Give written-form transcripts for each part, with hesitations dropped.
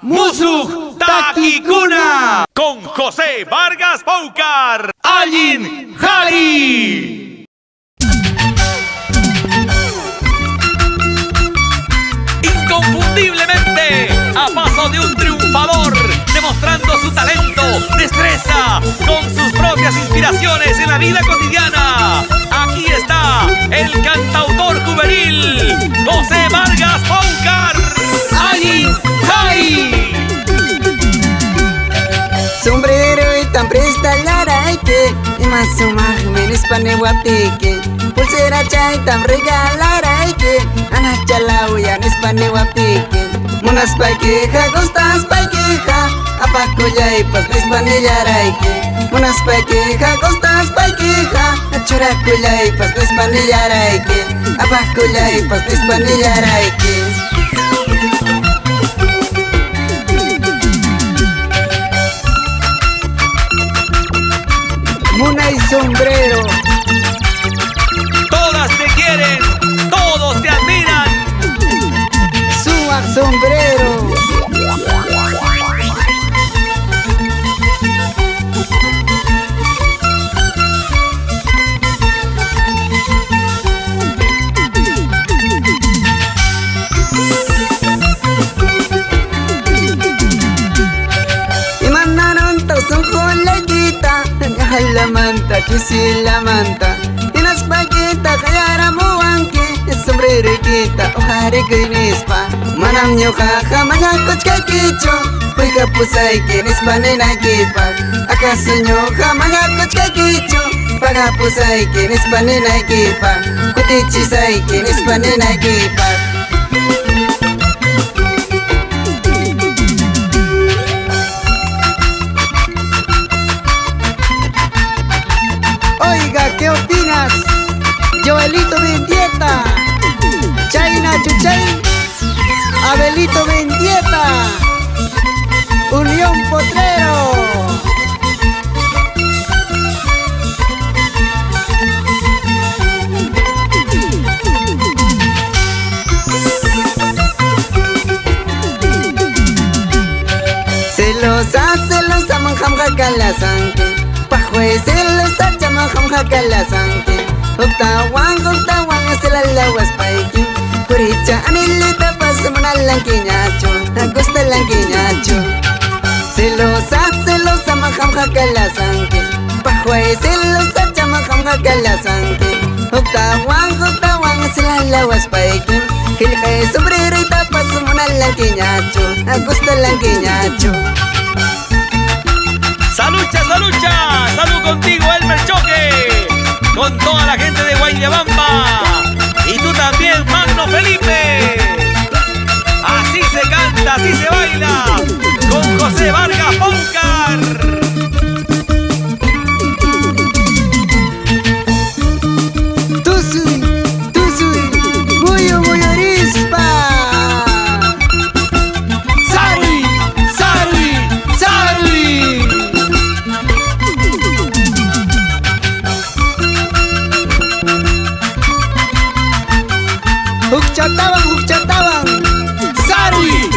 Musuk Takikuna con José Vargas Paucar, Allin Jari. Inconfundiblemente, a paso de un triunfador, demostrando su talento, destreza, con sus propias inspiraciones en la vida cotidiana. Aquí está el cantautor juvenil José Vargas Paucar, Allin Jari. Sombrero y tan presta laraike, y más sumaj menis panewaptike. Pulsera chay tan regalaraike, anachalau ya nis panewaptike. Munas paikeja, gustas paikeja, apaco ya y pas nis panillaraike. Munas paikeja, gustas paikeja, achuraco ya y pas nis panillaraike. Apaco ya y pas nis panillaraike. Muna y sombrero. Todas te quieren, todos te admiran. Suba sombrero. Y mandaron todos un jolequita. La manta, chisi la manta. Y las paquitas, callara muanque. El sombrero quita, ojare que nispa. Manam ñojaja, mañacochca quicho. Puica pusay que nispa nena kipa. Acaso ñoja, mañacochca quicho. Paga pusay que nispa nena kipa. Cutichisay que nispa nena kipa. Oiga, ¿qué opinas? Joelito Mendieta, Chayna Chuchay, Abelito Mendieta, Unión Potrero. Celosa, manjamja calasanque. Pajuez celosa, chamajamja calasanque. Octawan, es el alaguas paiki. Curicha, anilita, pasamuna lanquiñacho. Agusta lanquiñacho. Celosa, manjamja calasanque. Pajuez celosa, chamajamja calasanque. Octawan, es el alaguas paiki. Gilje sombrero y tapas una lanquiñacho. Agusta lanquiñacho. ¡Salucha, salucha! ¡Salud contigo, Elmer Choque! Con toda la gente de Guayllabamba. Y tú también, Magno Felipe. Así se canta, así se baila. Con José Vargas Paucar. Muy arispa. Sarui. Huchataban. Sarui.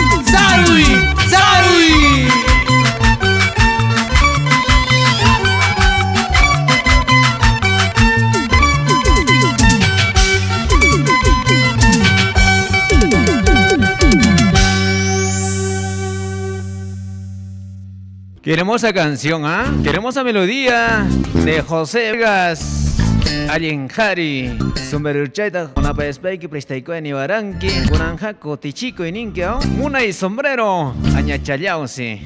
Qué hermosa canción, ¿ah? Qué hermosa melodía de José Vargas, Allin Jari. Sombrero una pespeiki prestaiko en Ibaranqui, unanja cotichico y ninqueo, una y sombrero, añachallausi.